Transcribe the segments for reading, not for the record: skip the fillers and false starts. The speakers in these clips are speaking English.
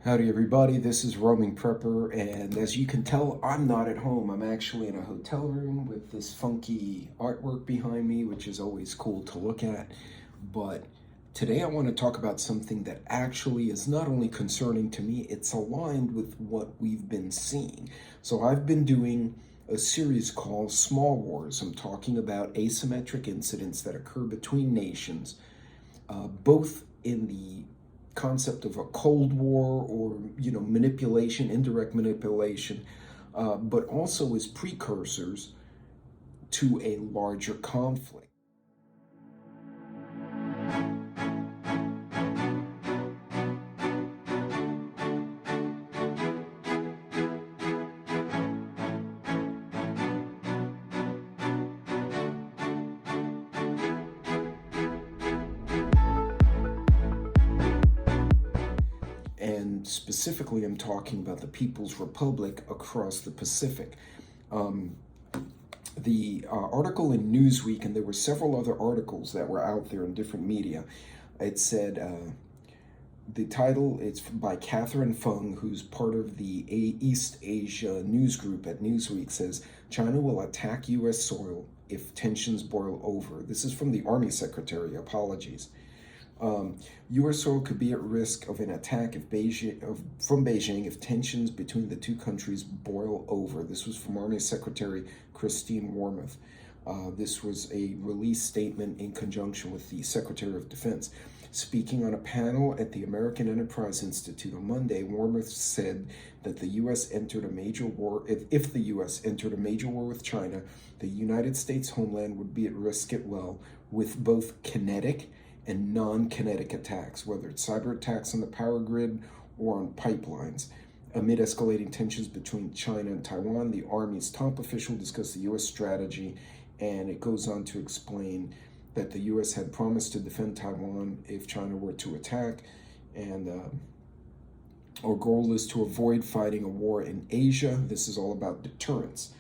Howdy everybody, this is Roaming Prepper, and as you can tell, I'm not at home. I'm actually in a hotel room with this funky artwork behind me, which is always cool to look at. But today I want to talk about something that actually is not only concerning to me, it's aligned with what we've been seeing. So I've been doing a series called Small Wars. I'm talking about asymmetric incidents that occur between nations, both in the concept of a Cold War or manipulation, indirect manipulation, but also as precursors to a larger conflict. And specifically, I'm talking about the People's Republic across the Pacific. Um, the article in Newsweek, and there were several other articles that were out there in different media. It said the title, it's by Catherine Fung, who's part of the East Asia news group at Newsweek, says China will attack U.S. soil if tensions boil over. This is from the Army Secretary. Apologies. U.S. soil could be at risk of an attack from Beijing if tensions between the two countries boil over. This was from Army Secretary Christine Wormuth. This was a release statement in conjunction with the Secretary of Defense. Speaking on a panel at the American Enterprise Institute on Monday, Wormuth said that the U.S. entered a major war. If the U.S. entered a major war with China, the United States homeland would be at risk as well, with both kinetic and non-kinetic attacks, whether it's cyber attacks on the power grid or on pipelines. Amid escalating tensions between China and Taiwan, the Army's top official discussed the U.S. strategy, and it goes on to explain that the U.S. had promised to defend Taiwan if China were to attack, and our goal is to avoid fighting a war in Asia. This is all about deterrence.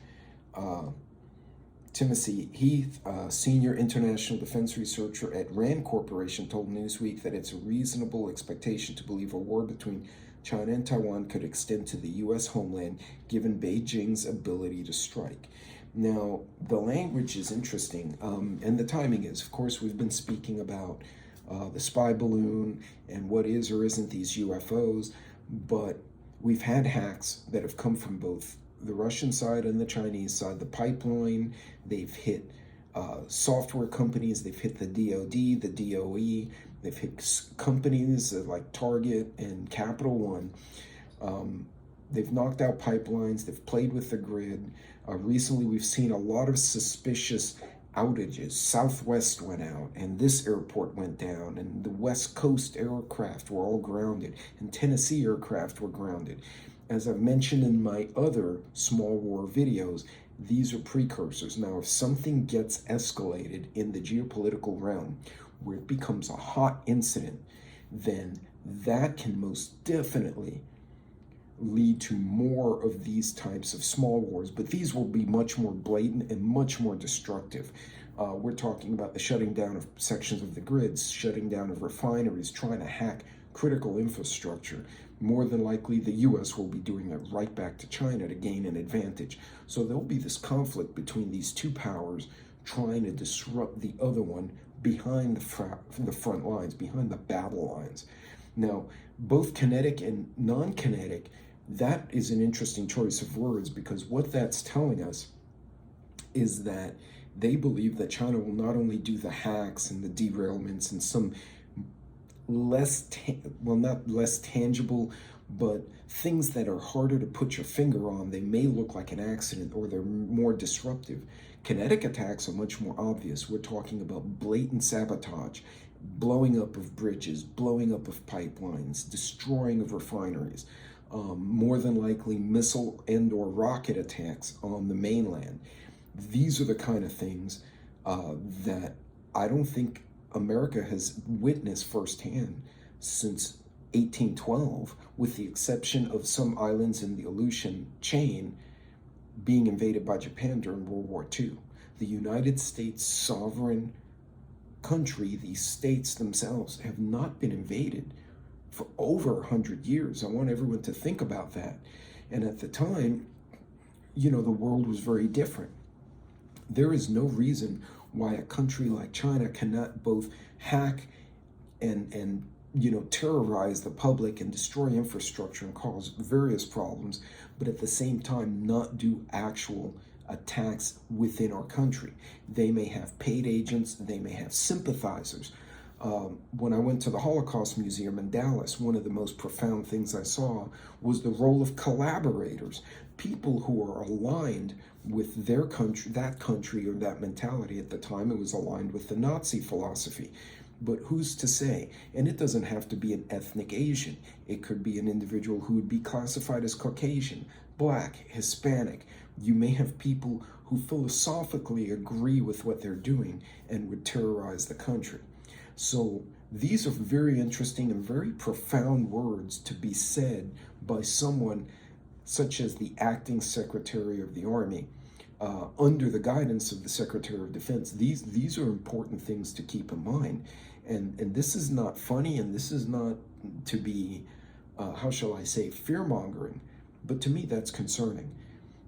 Timothy Heath, senior international defense researcher at RAND Corporation, told Newsweek that it's a reasonable expectation to believe a war between China and Taiwan could extend to the U.S. homeland, given Beijing's ability to strike. Now, the language is interesting, and the timing is. Of course, we've been speaking about the spy balloon and what is or isn't these UFOs, but we've had hacks that have come from both the Russian side and the Chinese side. The pipeline, they've hit software companies, they've hit the DoD, the DOE, they've hit companies like Target and Capital One. They've knocked out pipelines, they've played with the grid. Recently, we've seen a lot of suspicious outages. Southwest went out, and this airport went down, and the West Coast aircraft were all grounded, and Tennessee aircraft were grounded. As I've mentioned in my other small war videos, these are precursors. Now, if something gets escalated in the geopolitical realm where it becomes a hot incident, then that can most definitely lead to more of these types of small wars, but these will be much more blatant and much more destructive. We're talking about the shutting down of sections of the grids, shutting down of refineries, trying to hack critical infrastructure. More than likely, the U.S. will be doing that right back to China to gain an advantage. So there'll be this conflict between these two powers trying to disrupt the other one behind the front lines, behind the battle lines. Now, both kinetic and non-kinetic, that is an interesting choice of words, because what that's telling us is that they believe that China will not only do the hacks and the derailments and some not less tangible, but things that are harder to put your finger on. They may look like an accident or they're more disruptive. Kinetic attacks are much more obvious. We're talking about blatant sabotage, blowing up of bridges, blowing up of pipelines, destroying of refineries, more than likely missile and or rocket attacks on the mainland. These are the kind of things that I don't think America has witnessed firsthand since 1812, with the exception of some islands in the Aleutian chain being invaded by Japan during World War II. The United States sovereign country, these states themselves, have not been invaded for over 100 years. I want everyone to think about that. And at the time, the world was very different. There is no reason why a country like China cannot both hack and terrorize the public and destroy infrastructure and cause various problems, but at the same time not do actual attacks within our country. They may have paid agents, they may have sympathizers. When I went to the Holocaust Museum in Dallas, one of the most profound things I saw was the role of collaborators, people who are aligned with their country, or that mentality. At the time, it was aligned with the Nazi philosophy. But who's to say? And it doesn't have to be an ethnic Asian. It could be an individual who would be classified as Caucasian, Black, Hispanic. You may have people who philosophically agree with what they're doing and would terrorize the country. So these are very interesting and very profound words to be said by someone such as the acting Secretary of the Army, under the guidance of the Secretary of Defense. These are important things to keep in mind. And this is not funny, and this is not to be, how shall I say, fear-mongering. But to me, that's concerning,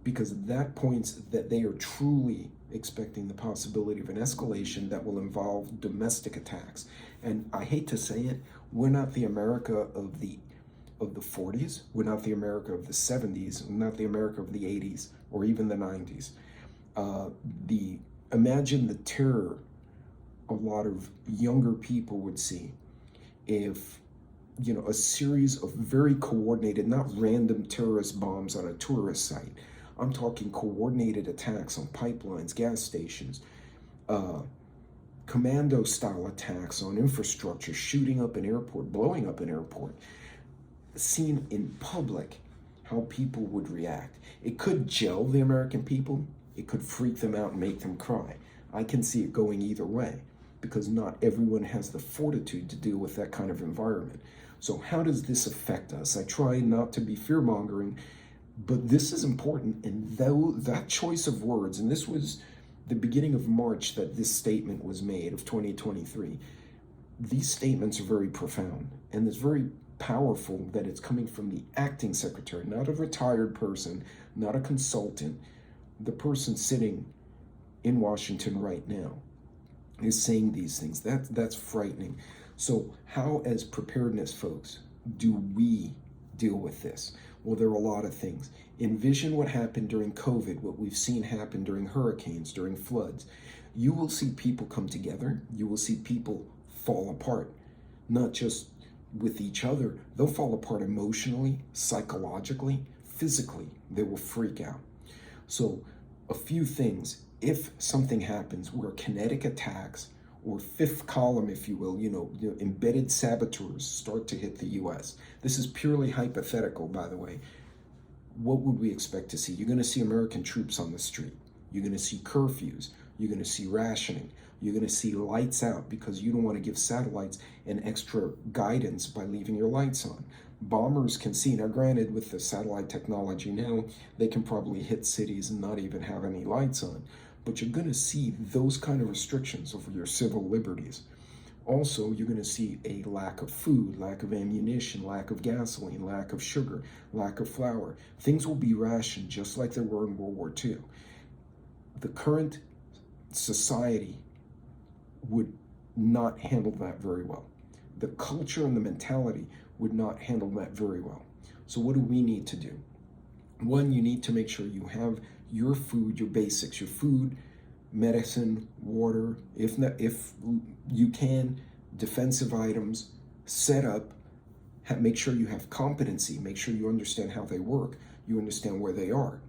because that points that they are truly expecting the possibility of an escalation that will involve domestic attacks. And I hate to say it, we're not the America of the 40s, we're not the America of the 70s, we're not the America of the 80s, or even the 90s. Imagine the terror a lot of younger people would see if, a series of very coordinated, not random terrorist bombs on a tourist site. I'm talking coordinated attacks on pipelines, gas stations, commando-style attacks on infrastructure, shooting up an airport, blowing up an airport, seen in public, how people would react. It could gel the American people. It could freak them out and make them cry. I can see it going either way, because not everyone has the fortitude to deal with that kind of environment. So how does this affect us? I try not to be fear-mongering, but this is important. And that choice of words, and this was the beginning of March that this statement was made of 2023. These statements are very profound, and it's very powerful that it's coming from the acting secretary, not a retired person, not a consultant. The person sitting in Washington right now is saying these things. That's frightening. So how, as preparedness folks, do we deal with this? Well, there are a lot of things. Envision what happened during COVID, what we've seen happen during hurricanes, during floods. You will see people come together. You will see people fall apart, not just with each other. They'll fall apart emotionally, psychologically, physically. They will freak out. So a few things. If something happens where kinetic attacks or fifth column, if you will, embedded saboteurs start to hit the U.S. This is purely hypothetical, by the way. What would we expect to see? You're going to see American troops on the street. You're going to see curfews. You're going to see rationing. You're going to see lights out, because you don't want to give satellites an extra guidance by leaving your lights on. Bombers can see. Now, granted, with the satellite technology now, they can probably hit cities and not even have any lights on. But you're going to see those kind of restrictions over your civil liberties. Also, you're going to see a lack of food, lack of ammunition, lack of gasoline, lack of sugar, lack of flour. Things will be rationed just like there were in World War II. The current society would not handle that very well. The culture and the mentality would not handle that very well. So what do we need to do? One, you need to make sure you have your food, your basics, your food, medicine, water, if you can, defensive items, set up, make sure you have competency, make sure you understand how they work, you understand where they are.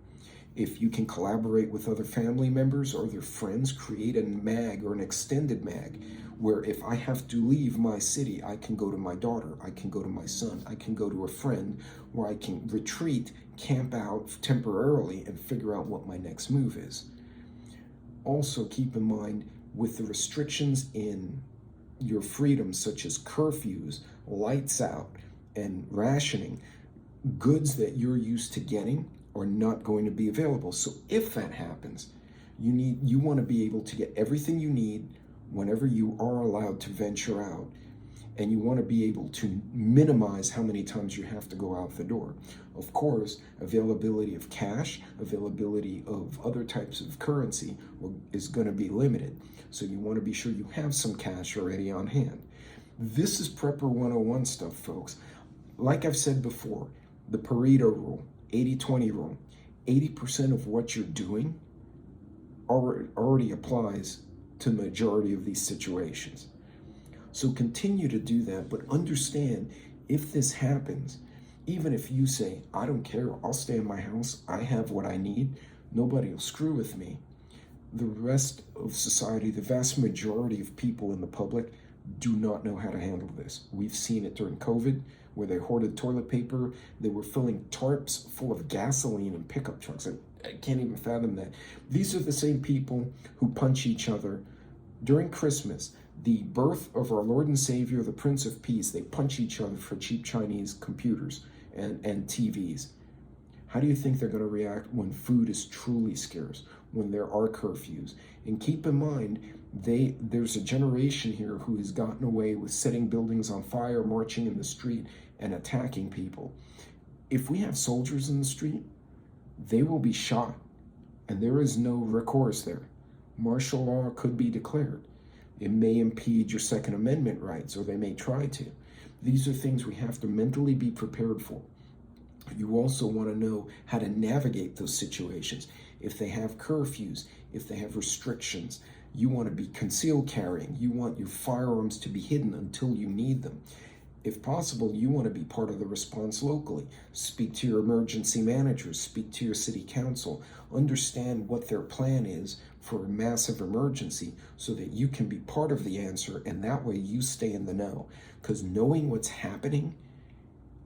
If you can collaborate with other family members or their friends, create a mag or an extended mag where if I have to leave my city, I can go to my daughter, I can go to my son, I can go to a friend, where I can retreat, camp out temporarily, and figure out what my next move is. Also keep in mind, with the restrictions in your freedoms, such as curfews, lights out, and rationing, goods that you're used to getting are not going to be available. So if that happens, you want to be able to get everything you need whenever you are allowed to venture out. and you want to be able to minimize how many times you have to go out the door. Of course, availability of cash, availability of other types of currency is going to be limited. So you want to be sure you have some cash already on hand. This is Prepper 101 stuff, folks. Like I've said before, the Pareto rule, 80-20 rule, 80% of what you're doing already applies to the majority of these situations. So continue to do that, but understand if this happens, even if you say, I don't care, I'll stay in my house, I have what I need, nobody will screw with me. The rest of society, the vast majority of people in the public do not know how to handle this. We've seen it during COVID, where they hoarded toilet paper, they were filling tarps full of gasoline in pickup trucks. I can't even fathom that. These are the same people who punch each other during Christmas, the birth of our Lord and Savior, the Prince of Peace. They punch each other for cheap Chinese computers and TVs. How do you think they're going to react when food is truly scarce, when there are curfews? And keep in mind, there's a generation here who has gotten away with setting buildings on fire, marching in the street, and attacking people. If we have soldiers in the street, they will be shot, and there is no recourse there. Martial law could be declared. It may impede your Second Amendment rights, or they may try to. These are things we have to mentally be prepared for. You also want to know how to navigate those situations. If they have curfews, if they have restrictions, you want to be concealed carrying. You want your firearms to be hidden until you need them. If possible, you want to be part of the response locally. Speak to your emergency managers, speak to your city council, understand what their plan is for a massive emergency so that you can be part of the answer, and that way you stay in the know. Because knowing what's happening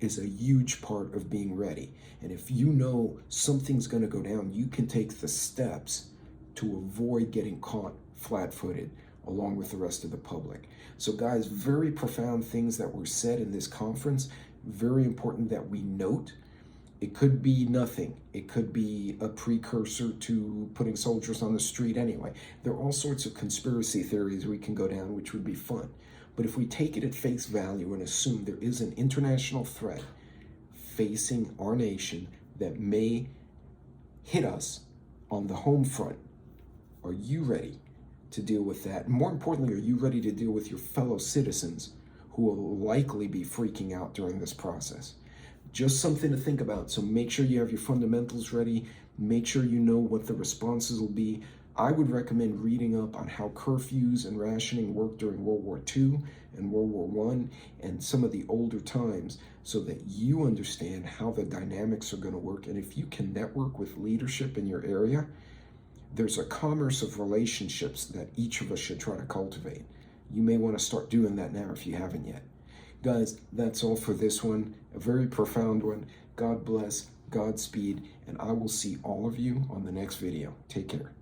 is a huge part of being ready. And if you know something's going to go down, you can take the steps to avoid getting caught flat-footed along with the rest of the public. So guys, very profound things that were said in this conference. Very important that we note. It could be nothing. It could be a precursor to putting soldiers on the street anyway. There are all sorts of conspiracy theories we can go down, which would be fun. But if we take it at face value and assume there is an international threat facing our nation that may hit us on the home front, are you ready to deal with that? And more importantly, are you ready to deal with your fellow citizens who will likely be freaking out during this process? Just something to think about. So make sure you have your fundamentals ready. Make sure you know what the responses will be. I would recommend reading up on how curfews and rationing worked during World War II and World War I and some of the older times so that you understand how the dynamics are going to work. And if you can network with leadership in your area, there's a commerce of relationships that each of us should try to cultivate. You may want to start doing that now if you haven't yet. Guys, that's all for this one. A very profound one. God bless, Godspeed, and I will see all of you on the next video. Take care.